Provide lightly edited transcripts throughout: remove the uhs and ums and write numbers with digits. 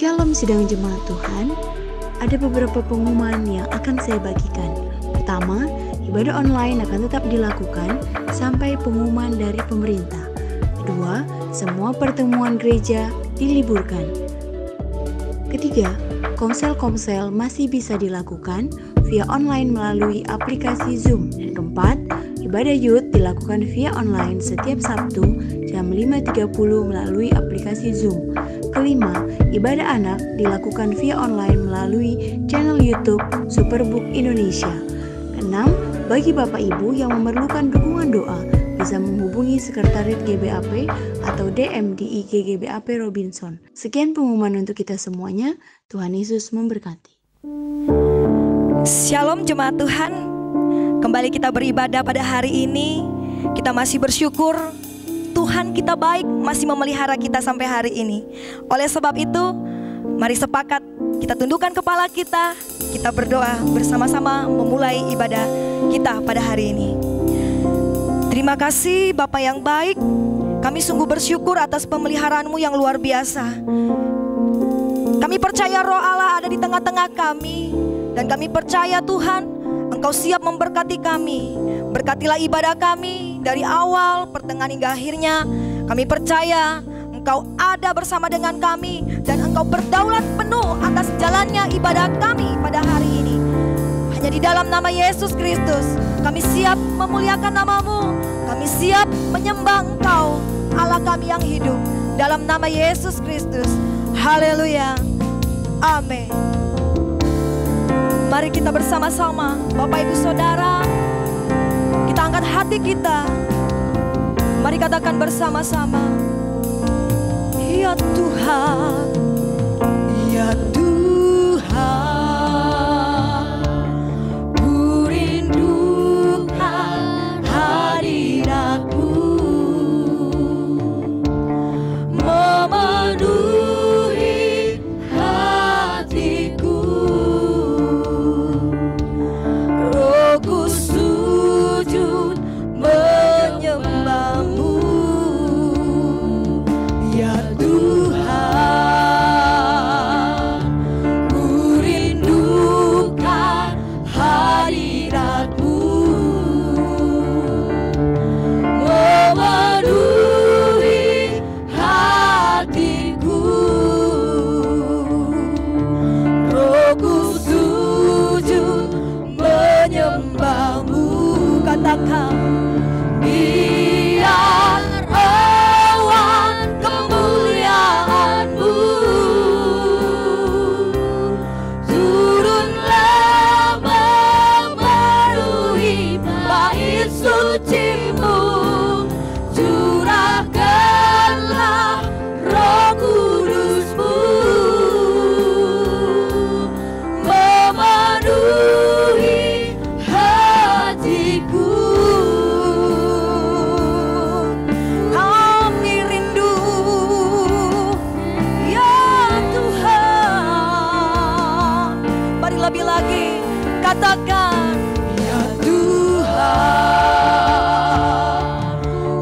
Shalom sidang jemaat Tuhan. Ada beberapa pengumuman yang akan saya bagikan. Pertama, ibadah online akan tetap dilakukan sampai pengumuman dari pemerintah. Kedua, semua pertemuan gereja diliburkan. Ketiga, komsel-komsel masih bisa dilakukan via online melalui aplikasi Zoom. Dan keempat, ibadah youth dilakukan via online setiap Sabtu jam 5.30 melalui aplikasi Zoom. Kelima, ibadah anak dilakukan via online melalui channel YouTube Superbook Indonesia. Keenam, bagi Bapak Ibu yang memerlukan dukungan doa, bisa menghubungi Sekretariat GBAP atau DM di IG GBAP Robinson. Sekian pengumuman untuk kita semuanya. Tuhan Yesus memberkati. Shalom jemaat Tuhan. Kembali kita beribadah pada hari ini. Kita masih bersyukur Tuhan kita baik, masih memelihara kita sampai hari ini. Oleh sebab itu, mari sepakat kita tundukkan kepala kita berdoa bersama-sama memulai ibadah kita pada hari ini. Terima kasih Bapa yang baik, kami sungguh bersyukur atas pemeliharaan-Mu yang luar biasa. Kami percaya Roh Allah ada di tengah-tengah kami, dan kami percaya Tuhan, Engkau siap memberkati kami. Berkatilah ibadah kami dari awal, pertengahan hingga akhirnya. Kami percaya Engkau ada bersama dengan kami, dan Engkau berdaulat penuh atas jalannya ibadah kami pada hari ini. Hanya di dalam nama Yesus Kristus kami siap memuliakan nama-Mu. Kami siap menyembah Engkau, Allah kami yang hidup. Dalam nama Yesus Kristus. Haleluya. Amin. Mari kita bersama-sama, Bapak Ibu Saudara, kita angkat hati kita. Mari katakan bersama-sama, ya Tuhan, ya Tuhan, ku rindukan hadirat-Mu, memenuhi hatiku. Rohku sujud menyembah-Mu, ya Tuhan, ku rindukan hadirat-Mu, memenuhi hatiku. Rohku sujud menyembah-Mu. Katakan, biar awan kemuliaan-Mu turunlah memenuhi bait suci-Mu. Curahkanlah Roh Kudus-Mu, memenuhi hatiku. Kami rindu, ya Tuhan. Mari lebih lagi katakan, ya Tuhan,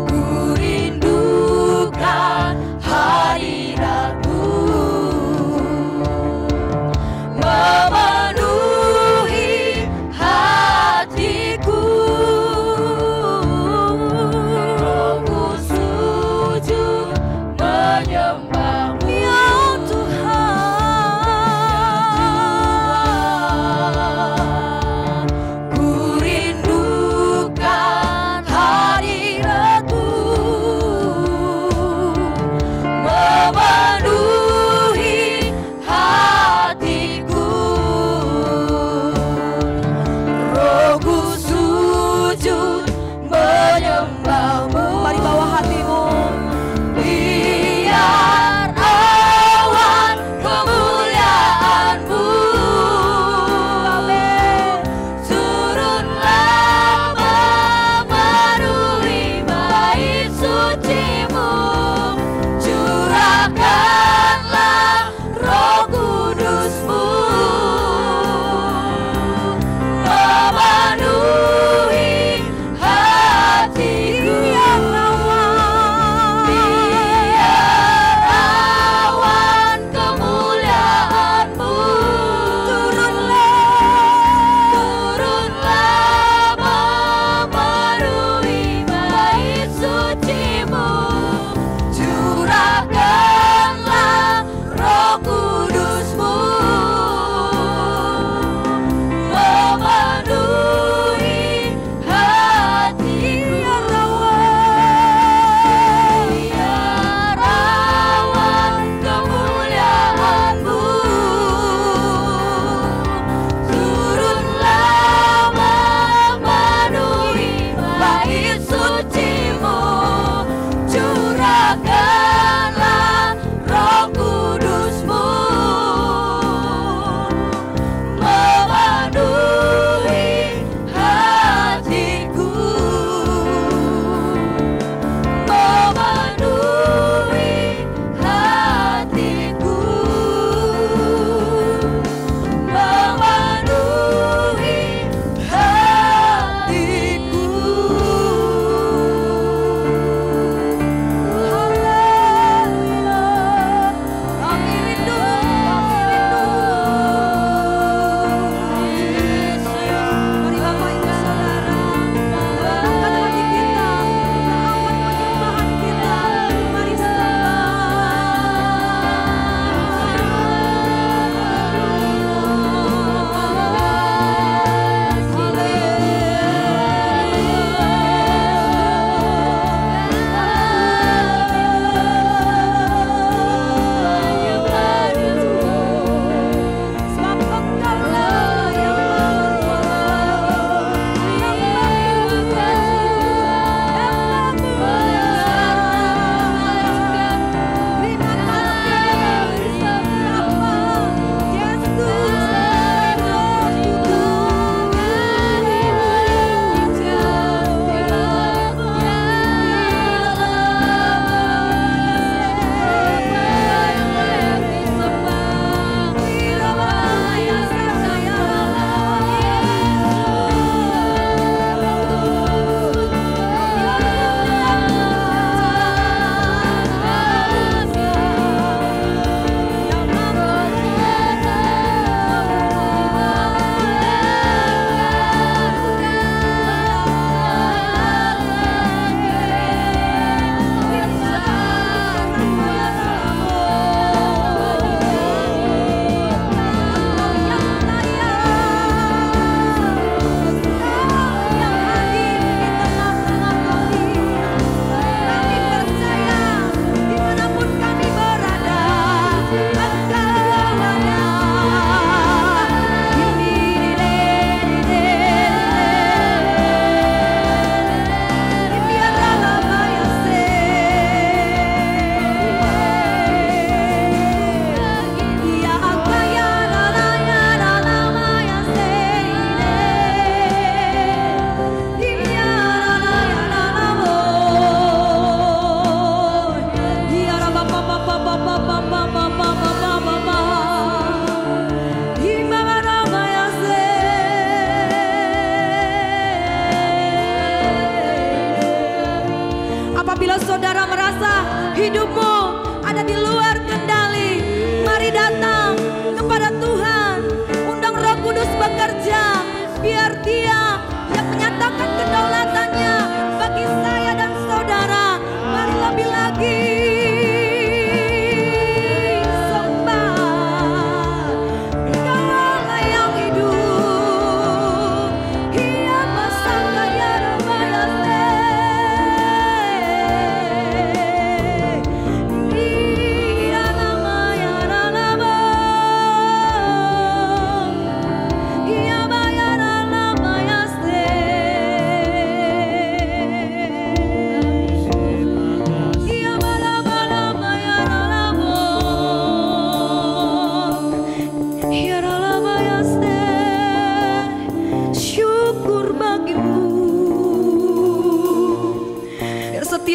ku rindukan hadirat-Mu, memenuhi hatiku. Rohku sujud menyembah-Mu, ya Tuhan,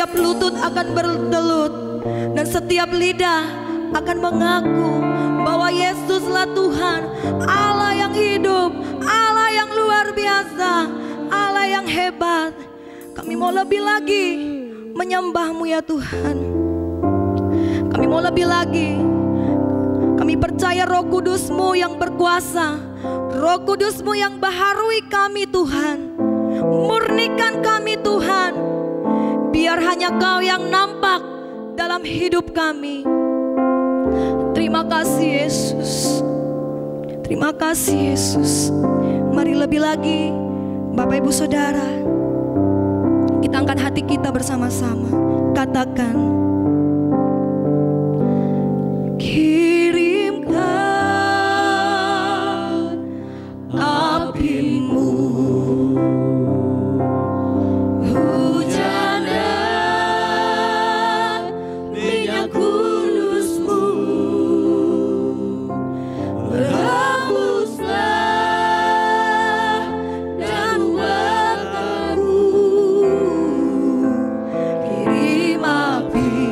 setiap lutut akan bertelut, dan setiap lidah akan mengaku bahwa Yesuslah Tuhan, Allah yang hidup, Allah yang luar biasa, Allah yang hebat. Kami mau lebih lagi menyembah-Mu ya Tuhan. Kami mau lebih lagi. Kami percaya Roh Kudus-Mu yang berkuasa, Roh Kudus-Mu yang baharui kami Tuhan. Murnikan kami Tuhan, biar hanya Kau yang nampak dalam hidup kami. Terima kasih Yesus. Terima kasih Yesus. Mari lebih lagi Bapak Ibu Saudara, kita angkat hati kita bersama-sama. Katakan, kirimkan api-Mu, hujan dan minyak kudus-Mu, berhembuslah dan membuat terang. Kirim api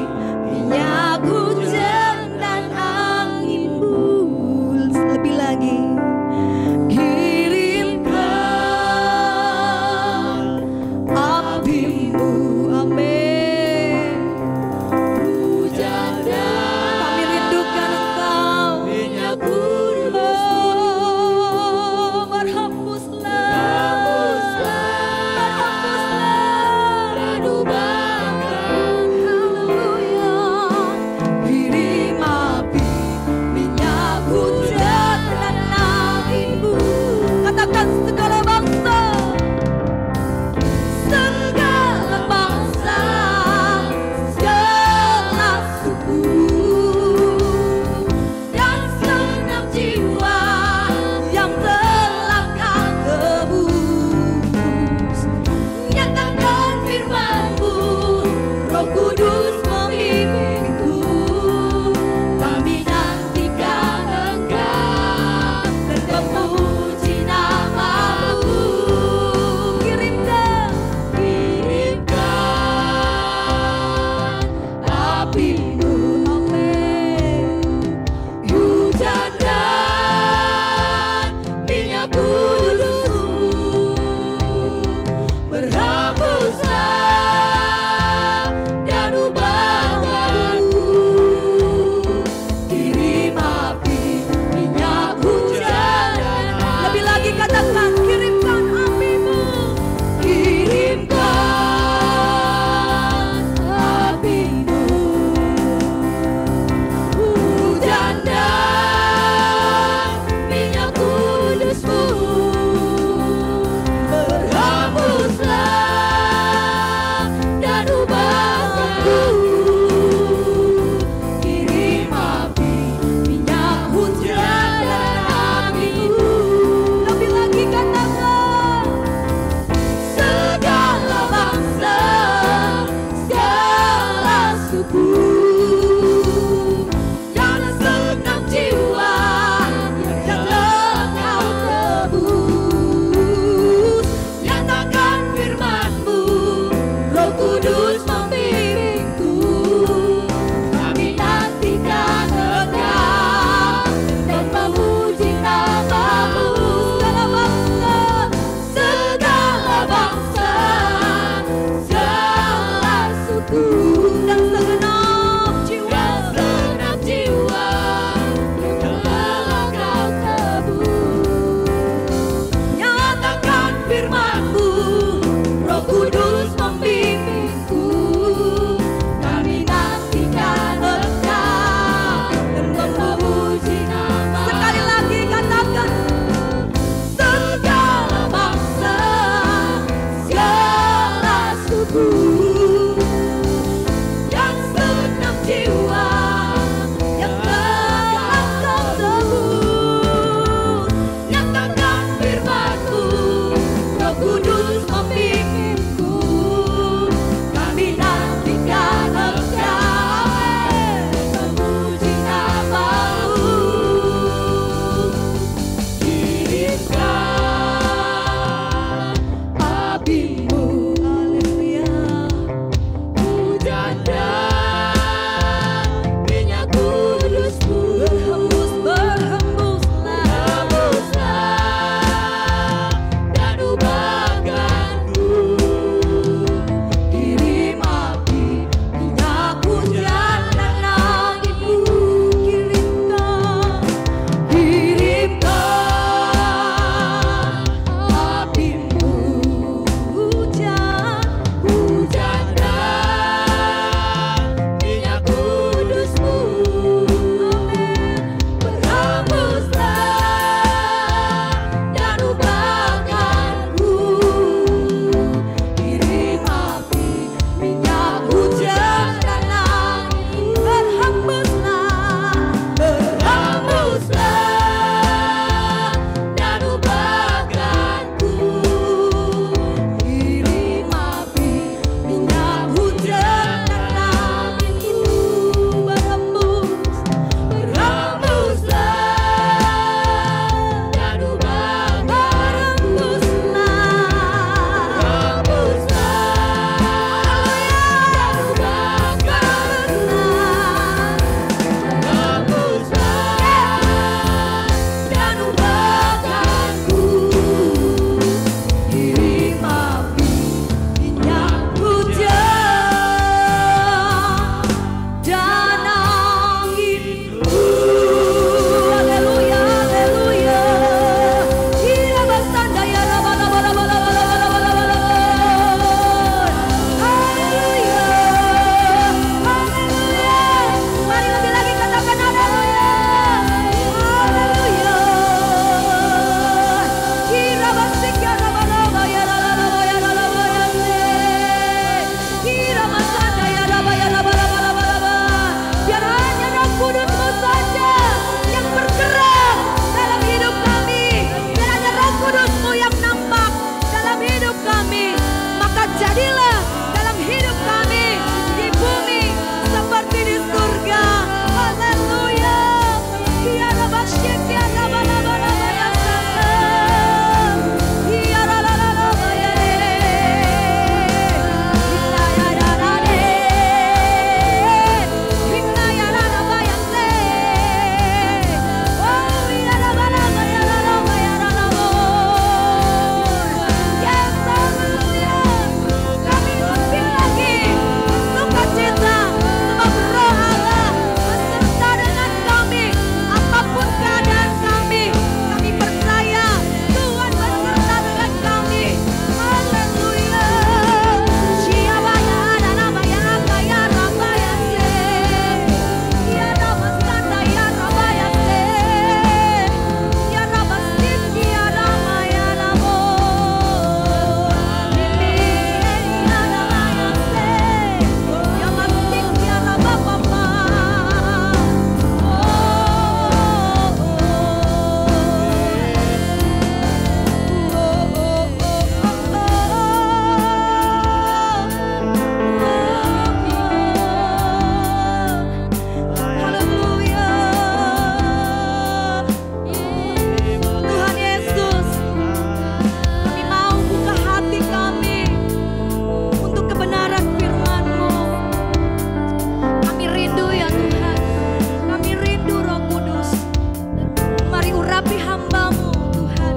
melalui hamba-Mu Tuhan,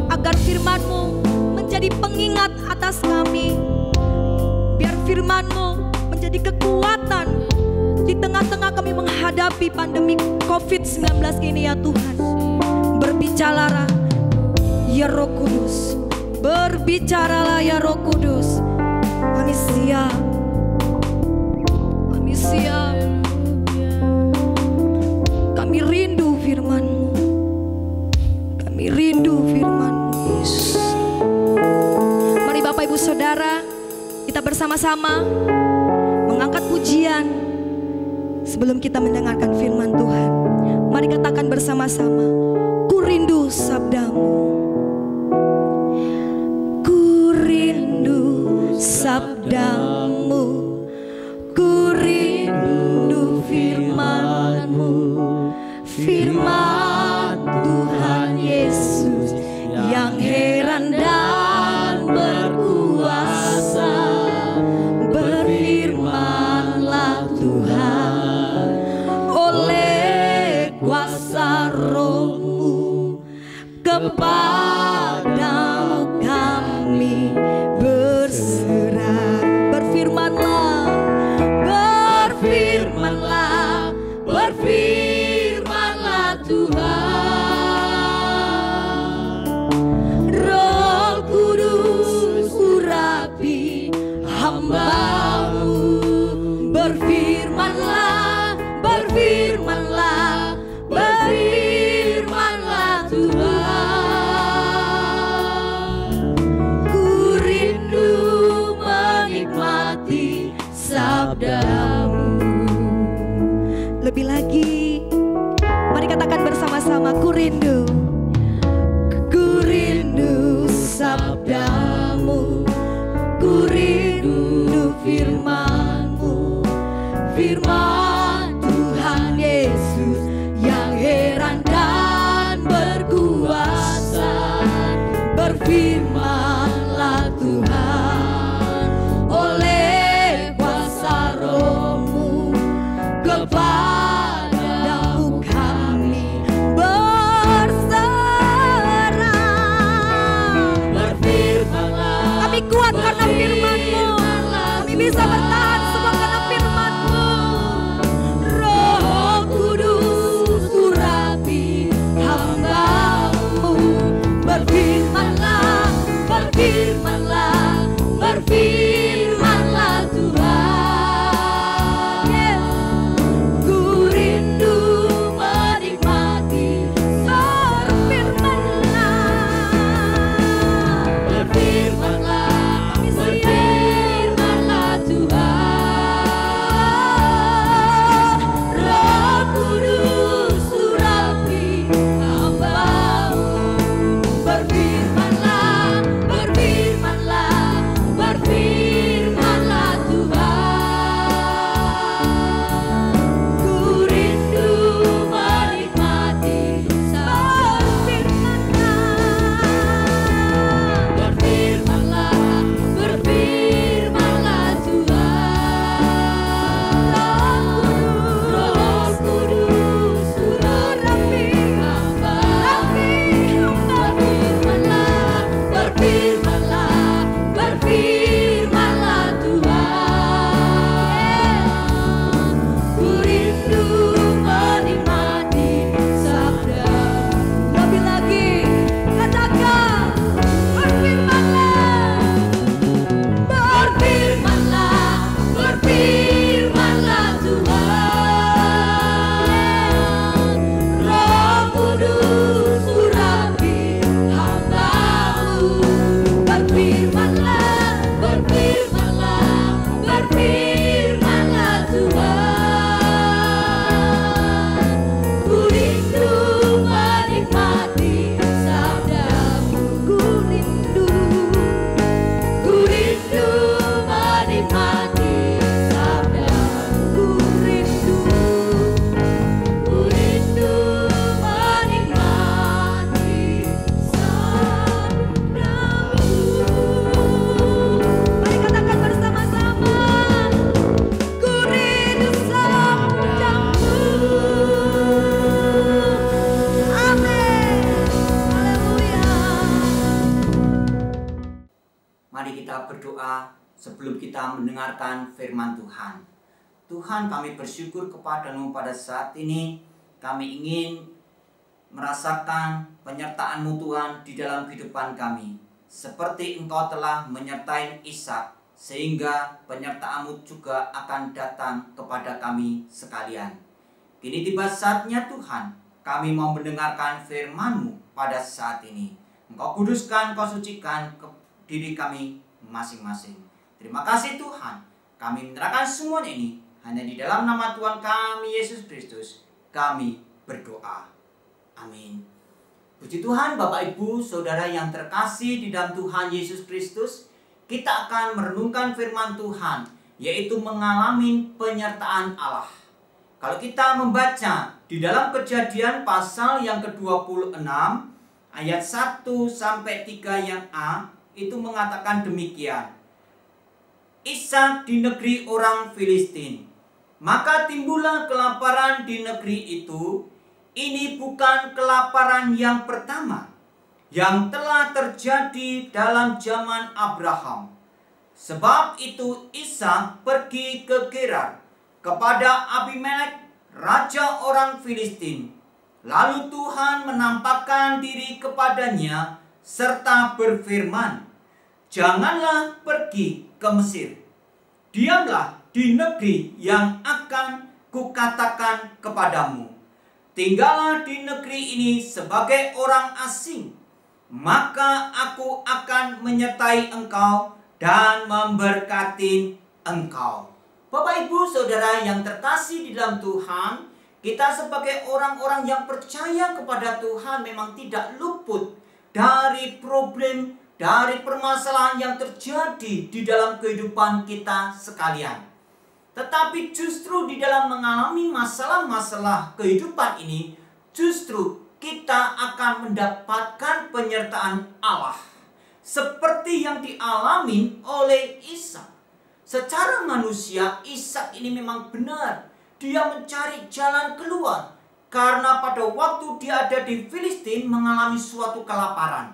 agar firman-Mu menjadi pengingat atas kami. Biar firman-Mu menjadi kekuatan di tengah-tengah kami menghadapi pandemi COVID-19 ini ya Tuhan. Berbicaralah ya Roh Kudus, berbicaralah ya Roh Kudus. Kami siap, kami siap, kami rindu firman-Mu, kami rindu firman-Mu Yesus. Mari Bapak Ibu Saudara, kita bersama-sama mengangkat pujian sebelum kita mendengarkan firman Tuhan. Mari katakan bersama-sama, ku rindu sabda-Mu, ku rindu sabda-Mu, ku rindu firman-Mu, firman Tuhan Yesus yang heran dan berkuasa. Berfirmanlah Tuhan, oleh kuasa Roh-Mu, kepadamu kami berserah. Berfirmanlah, berfirmanlah, berfirmanlah Tuhan. Roh Kudus urapi hamba-Mu, berfirmanlah, berfirmanlah, berfirmanlah Tuhan. Ku rindu menikmati sabda-Mu. Lebih lagi, mari katakan bersama-sama, ku rindu, ku rindu sabda-Mu, ku rindu firman-Mu, firman Tuhan Yesus yang heran dan berkuasa. Berfirmanlah Tuhan, oleh kuasa Roh-Mu, kepadamu kami berserah. Berfirmanlah, kami kuat karena firman-Mu, kami bisa bertahan kita berdoa sebelum kita mendengarkan firman Tuhan. Tuhan, kami bersyukur kepada-Mu pada saat ini. Kami ingin merasakan penyertaan-Mu Tuhan di dalam kehidupan kami. Seperti Engkau telah menyertai Ishak, sehingga penyertaan-Mu juga akan datang kepada kami sekalian. Kini tiba saatnya Tuhan, kami mau mendengarkan firman-Mu pada saat ini. Engkau kuduskan, Engkau sucikan diri kami masing-masing. Terima kasih Tuhan, kami menyerahkan semuanya ini hanya di dalam nama Tuhan kami Yesus Kristus. Kami berdoa. Amin. Puji Tuhan, Bapak Ibu Saudara yang terkasih di dalam Tuhan Yesus Kristus. Kita akan merenungkan firman Tuhan, yaitu mengalami penyertaan Allah. Kalau kita membaca di dalam Kejadian pasal yang ke-26 ayat 1 sampai 3 yang A, itu mengatakan demikian. Ishak di negeri orang Filistin. Maka timbullah kelaparan di negeri itu. Ini bukan kelaparan yang pertama yang telah terjadi dalam zaman Abraham. Sebab itu Ishak pergi ke Gerar kepada Abimelek, raja orang Filistin. Lalu Tuhan menampakkan diri kepadanya serta berfirman, "Janganlah pergi ke Mesir. Diamlah di negeri yang akan kukatakan kepadamu. Tinggallah di negeri ini sebagai orang asing. Maka aku akan menyertai engkau dan memberkati engkau." Bapak Ibu Saudara yang terkasih di dalam Tuhan, kita sebagai orang-orang yang percaya kepada Tuhan memang tidak luput dari problem, dari permasalahan yang terjadi di dalam kehidupan kita sekalian. Tetapi justru di dalam mengalami masalah-masalah kehidupan ini, justru kita akan mendapatkan penyertaan Allah. Seperti yang dialami oleh Ishak. Secara manusia, Ishak ini memang benar. Dia mencari jalan keluar. Karena pada waktu dia ada di Filistin mengalami suatu kelaparan.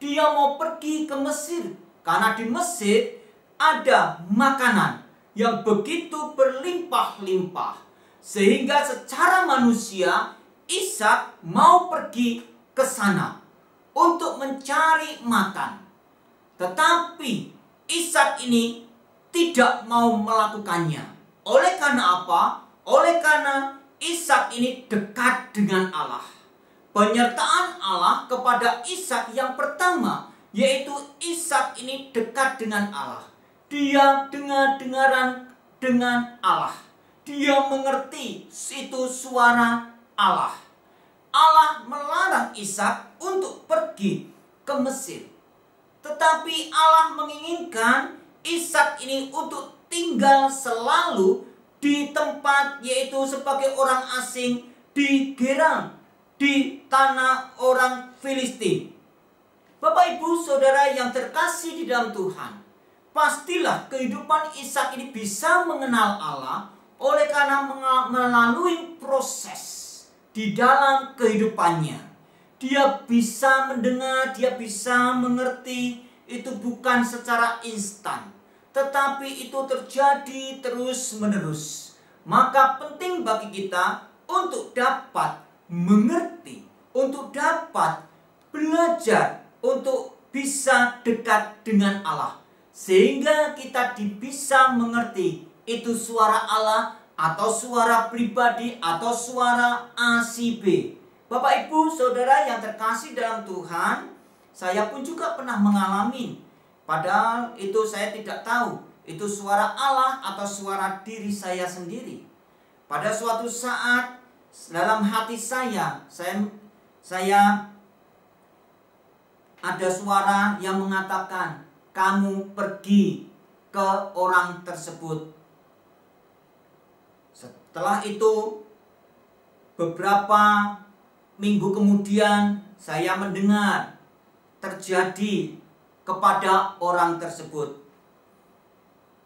Dia mau pergi ke Mesir. Karena di Mesir ada makanan yang begitu berlimpah-limpah. Sehingga secara manusia, Ishak mau pergi ke sana untuk mencari makan. Tetapi Ishak ini tidak mau melakukannya. Oleh karena apa? Oleh karena Ishak ini dekat dengan Allah. Penyertaan Allah kepada Ishak yang pertama, yaitu Ishak ini dekat dengan Allah. Dia dengar-dengaran dengan Allah. Dia mengerti itu suara Allah. Allah melarang Ishak untuk pergi ke Mesir. Tetapi Allah menginginkan Ishak ini untuk tinggal selalu di tempat, yaitu sebagai orang asing di Gerar, di tanah orang Filistin. Bapak Ibu Saudara yang terkasih di dalam Tuhan, pastilah kehidupan Ishak ini bisa mengenal Allah oleh karena melalui proses di dalam kehidupannya. Dia bisa mendengar, dia bisa mengerti, itu bukan secara instan, tetapi itu terjadi terus-menerus. Maka penting bagi kita untuk dapat mengerti, untuk dapat belajar, untuk bisa dekat dengan Allah. Sehingga kita bisa mengerti itu suara Allah atau suara pribadi atau suara A si B. Bapak Ibu Saudara yang terkasih dalam Tuhan, saya pun juga pernah mengalami. Padahal itu saya tidak tahu itu suara Allah atau suara diri saya sendiri. Pada suatu saat dalam hati saya ada suara yang mengatakan, "Kamu pergi ke orang tersebut." Setelah itu beberapa minggu kemudian saya mendengar terjadi kepada orang tersebut.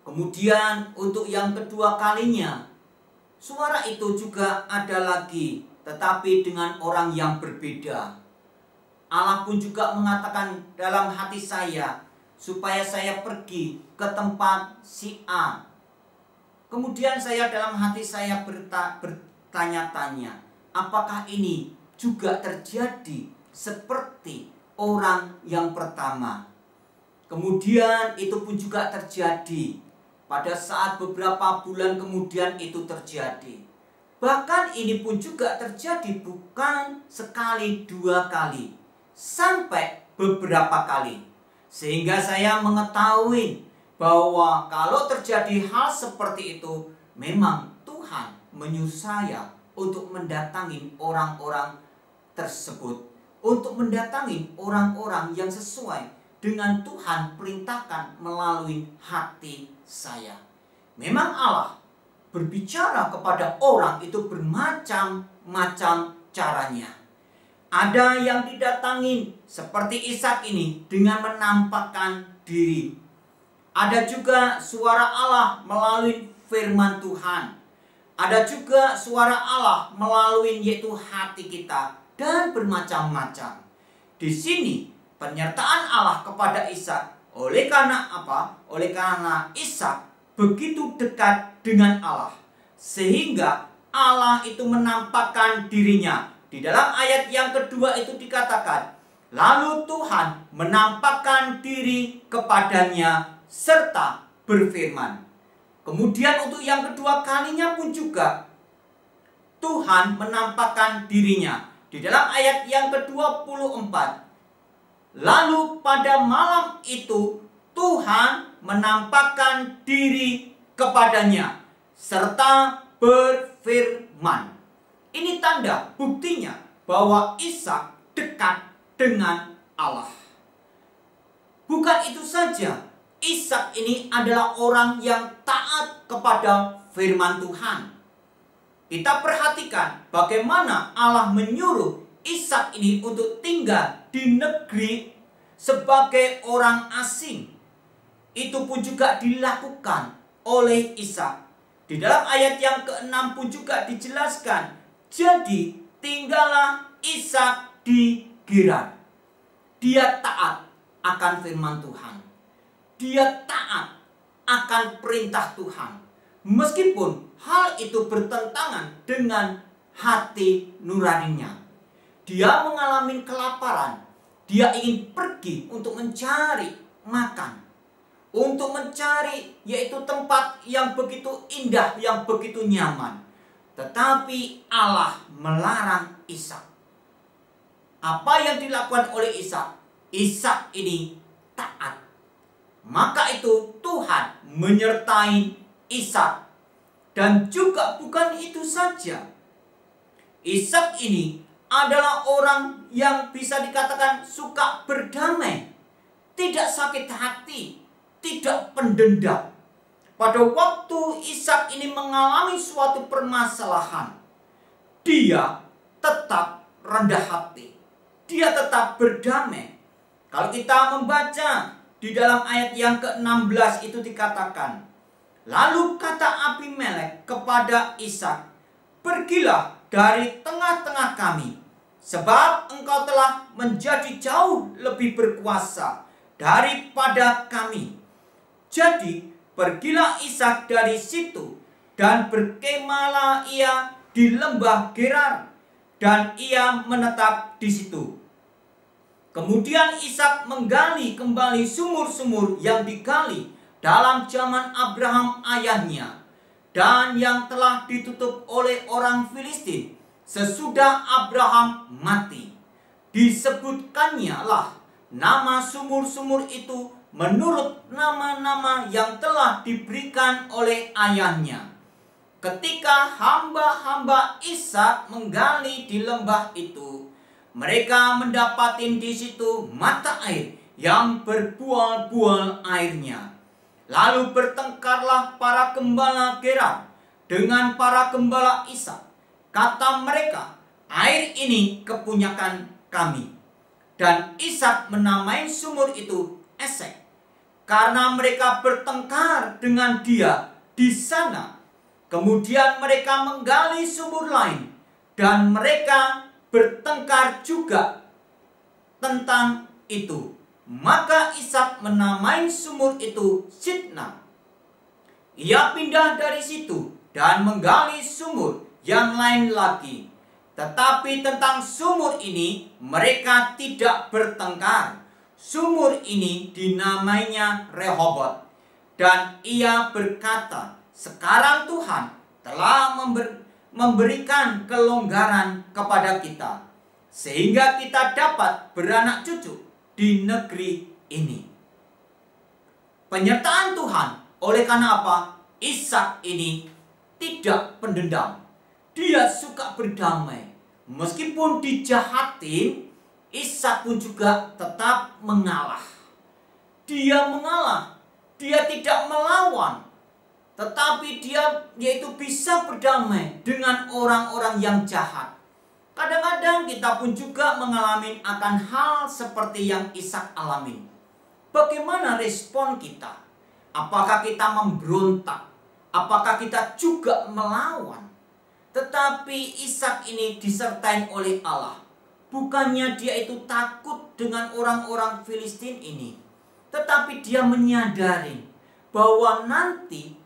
Kemudian untuk yang kedua kalinya, suara itu juga ada lagi, tetapi dengan orang yang berbeda. Allah pun juga mengatakan dalam hati saya, supaya saya pergi ke tempat si A. Kemudian saya dalam hati saya bertanya-tanya, apakah ini juga terjadi seperti orang yang pertama? Kemudian itu pun juga terjadi. Pada saat beberapa bulan kemudian itu terjadi. Bahkan ini pun juga terjadi bukan sekali, dua kali, sampai beberapa kali. Sehingga saya mengetahui bahwa kalau terjadi hal seperti itu, memang Tuhan menyuruh saya untuk mendatangi orang-orang tersebut, untuk mendatangi orang-orang yang sesuai dengan Tuhan perintahkan melalui hati saya. Memang Allah berbicara kepada orang itu bermacam-macam caranya. Ada yang didatangi seperti Ishak ini dengan menampakkan diri. Ada juga suara Allah melalui firman Tuhan. Ada juga suara Allah melalui yaitu hati kita, dan bermacam-macam. Di sini penyertaan Allah kepada Ishak. Oleh karena apa? Oleh karena Ishak begitu dekat dengan Allah, sehingga Allah itu menampakkan dirinya. Di dalam ayat yang kedua itu dikatakan, lalu Tuhan menampakkan diri kepadanya serta berfirman. Kemudian untuk yang kedua kalinya pun juga Tuhan menampakkan dirinya. Di dalam ayat yang ke-24, lalu pada malam itu Tuhan menampakkan diri kepadanya serta berfirman. Ini tanda buktinya bahwa Ishak dekat dengan Allah. Bukan itu saja, Ishak ini adalah orang yang taat kepada firman Tuhan. Kita perhatikan bagaimana Allah menyuruh Ishak ini untuk tinggal di negeri sebagai orang asing. Itu pun juga dilakukan oleh Ishak. Di dalam ayat yang ke-6 pun juga dijelaskan, jadi tinggallah Ishak di Gerar. Dia taat akan firman Tuhan. Dia taat akan perintah Tuhan. Meskipun hal itu bertentangan dengan hati nuraninya. Dia mengalami kelaparan. Dia ingin pergi untuk mencari makan. Untuk mencari yaitu tempat yang begitu indah, yang begitu nyaman. Tetapi Allah melarang Ishak. Apa yang dilakukan oleh Ishak? Ishak ini taat. Maka itu Tuhan menyertai Ishak. Dan juga bukan itu saja. Ishak ini adalah orang yang bisa dikatakan suka berdamai. Tidak sakit hati. Tidak pendendam. Pada waktu Ishak ini mengalami suatu permasalahan, dia tetap rendah hati. Dia tetap berdamai. Kalau kita membaca di dalam ayat yang ke-16 itu dikatakan, lalu kata Abimelek kepada Ishak, pergilah dari tengah-tengah kami, sebab engkau telah menjadi jauh lebih berkuasa daripada kami. Jadi pergilah Ishak dari situ, dan berkemahlah ia di lembah Gerar, dan ia menetap di situ. Kemudian Ishak menggali kembali sumur-sumur yang digali dalam zaman Abraham ayahnya, dan yang telah ditutup oleh orang Filistin sesudah Abraham mati. Disebutkannya lah nama sumur-sumur itu menurut nama-nama yang telah diberikan oleh ayahnya. Ketika hamba-hamba Ishak menggali di lembah itu, mereka mendapatin di situ mata air yang berbual-bual airnya. Lalu bertengkarlah para gembala Gerar dengan para gembala Ishak. Kata mereka, air ini kepunyakan kami. Dan Ishak menamai sumur itu Esek, karena mereka bertengkar dengan dia di sana. Kemudian mereka menggali sumur lain, dan mereka bertengkar juga tentang itu. Maka Ishak menamai sumur itu Sitna. Ia pindah dari situ dan menggali sumur yang lain lagi. Tetapi tentang sumur ini mereka tidak bertengkar. Sumur ini dinamainya Rehobot. Dan ia berkata, sekarang Tuhan telah memberikan kelonggaran kepada kita, sehingga kita dapat beranak cucu di negeri ini. Penyertaan Tuhan, oleh karena apa? Ishak ini tidak pendendam. Dia suka berdamai. Meskipun dijahatin, Ishak pun juga tetap mengalah. Dia mengalah. Dia tidak melawan. Tetapi dia yaitu bisa berdamai dengan orang-orang yang jahat. Kadang-kadang kita pun juga mengalami akan hal seperti yang Ishak alami. Bagaimana respon kita? Apakah kita memberontak? Apakah kita juga melawan? Tetapi Ishak ini disertai oleh Allah. Bukannya dia itu takut dengan orang-orang Filistin ini, tetapi dia menyadari bahwa nanti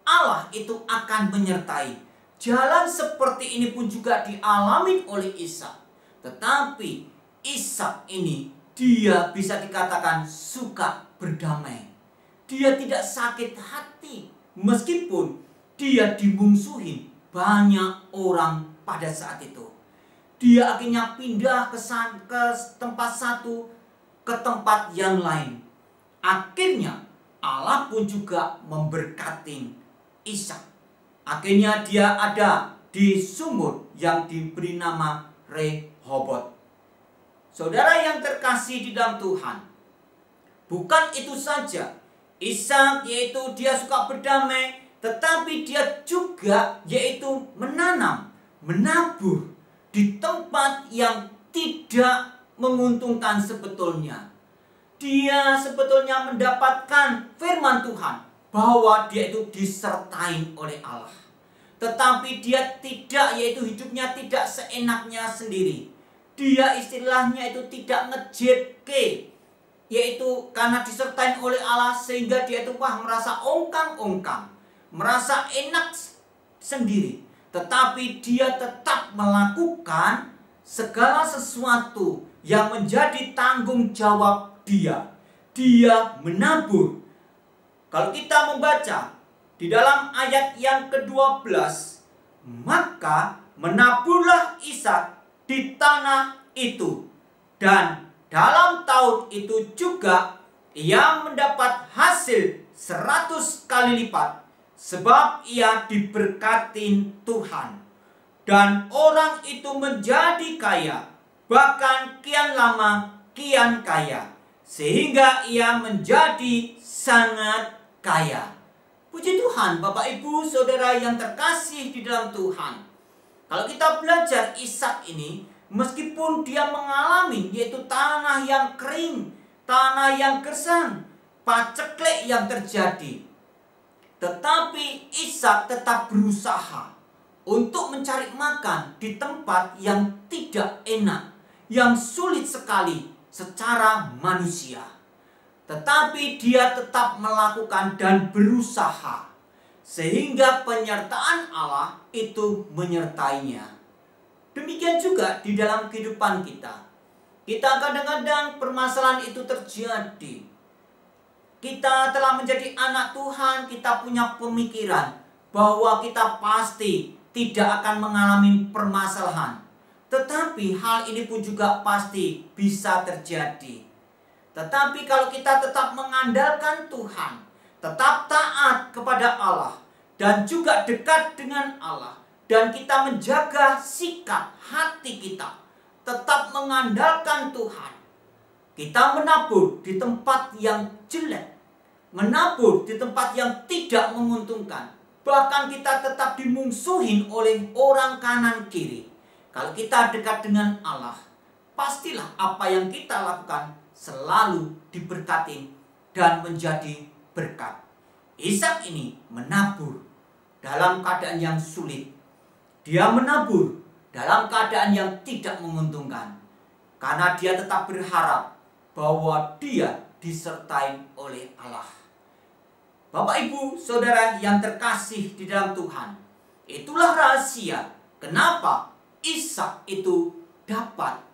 Allah itu akan menyertai. Jalan seperti ini pun juga dialami oleh Ishak. Tetapi Ishak ini dia bisa dikatakan suka berdamai. Dia tidak sakit hati meskipun dia dimungsuhin banyak orang pada saat itu. Dia akhirnya pindah ke tempat satu ke tempat yang lain. Akhirnya Allah pun juga memberkati Ishak. Akhirnya dia ada di sumur yang diberi nama Rehobot. Saudara yang terkasih di dalam Tuhan, bukan itu saja. Ishak yaitu dia suka berdamai, tetapi dia juga yaitu menanam, menabur di tempat yang tidak menguntungkan sebetulnya. Dia sebetulnya mendapatkan firman Tuhan bahwa dia itu disertai oleh Allah. Tetapi dia tidak, yaitu hidupnya tidak seenaknya sendiri. Dia istilahnya itu tidak ngejepke, yaitu karena disertai oleh Allah sehingga dia itu merasa ongkang-ongkang, merasa enak sendiri. Tetapi dia tetap melakukan segala sesuatu yang menjadi tanggung jawab dia. Dia menabur. Kalau kita membaca di dalam ayat yang ke-12, maka menaburlah Ishak di tanah itu, dan dalam tahun itu juga ia mendapat hasil 100 kali lipat, sebab ia diberkati Tuhan. Dan orang itu menjadi kaya, bahkan kian lama kian kaya, sehingga ia menjadi sangat kaya. Puji Tuhan, Bapak Ibu Saudara yang terkasih di dalam Tuhan. Kalau kita belajar Ishak ini, meskipun dia mengalami yaitu tanah yang kering, tanah yang gersang, paceklik yang terjadi, tetapi Ishak tetap berusaha untuk mencari makan di tempat yang tidak enak, yang sulit sekali secara manusia. Tetapi dia tetap melakukan dan berusaha, sehingga penyertaan Allah itu menyertainya. Demikian juga di dalam kehidupan kita. Kita kadang-kadang permasalahan itu terjadi. Kita telah menjadi anak Tuhan, kita punya pemikiran bahwa kita pasti tidak akan mengalami permasalahan. Tetapi hal ini pun juga pasti bisa terjadi. Tetapi kalau kita tetap mengandalkan Tuhan, tetap taat kepada Allah, dan juga dekat dengan Allah, dan kita menjaga sikap hati kita, tetap mengandalkan Tuhan, kita menabur di tempat yang jelek, menabur di tempat yang tidak menguntungkan, bahkan kita tetap dimungsuhin oleh orang kanan kiri. Kalau kita dekat dengan Allah, pastilah apa yang kita lakukan selalu diberkati dan menjadi berkat. Ishak ini menabur dalam keadaan yang sulit. Dia menabur dalam keadaan yang tidak menguntungkan, karena dia tetap berharap bahwa dia disertai oleh Allah. Bapak, Ibu, Saudara yang terkasih di dalam Tuhan, itulah rahasia kenapa Ishak itu dapat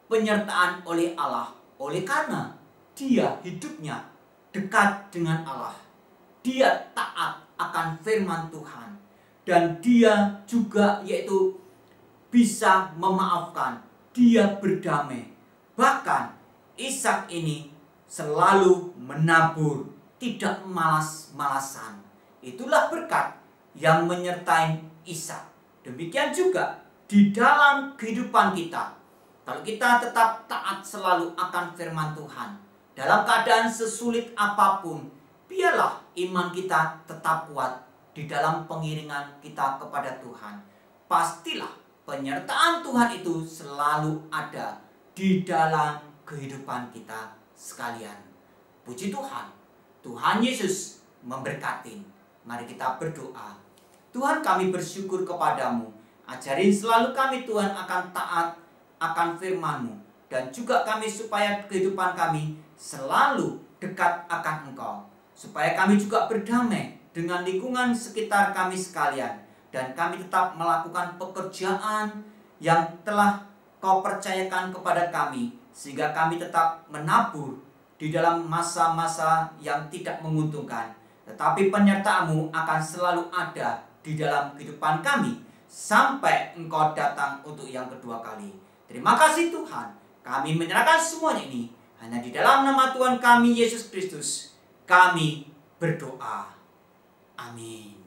penyertaan oleh Allah. Oleh karena dia hidupnya dekat dengan Allah. Dia taat akan firman Tuhan. Dan dia juga yaitu bisa memaafkan. Dia berdamai. Bahkan Ishak ini selalu menabur, tidak malas-malasan. Itulah berkat yang menyertai Ishak. Demikian juga di dalam kehidupan kita. Kalau kita tetap taat selalu akan firman Tuhan, dalam keadaan sesulit apapun, biarlah iman kita tetap kuat di dalam pengiringan kita kepada Tuhan. Pastilah penyertaan Tuhan itu selalu ada di dalam kehidupan kita sekalian. Puji Tuhan, Tuhan Yesus memberkati. Mari kita berdoa. Tuhan, kami bersyukur kepadamu. Ajarin selalu kami Tuhan akan taat akan firman-Mu. Dan juga kami supaya kehidupan kami selalu dekat akan Engkau. Supaya kami juga berdamai dengan lingkungan sekitar kami sekalian. Dan kami tetap melakukan pekerjaan yang telah Kau percayakan kepada kami. Sehingga kami tetap menabur di dalam masa-masa yang tidak menguntungkan. Tetapi penyertaan-Mu akan selalu ada di dalam kehidupan kami. Sampai Engkau datang untuk yang kedua kali. Terima kasih Tuhan. Kami menyerahkan semuanya ini hanya di dalam nama Tuhan kami Yesus Kristus. Kami berdoa. Amin.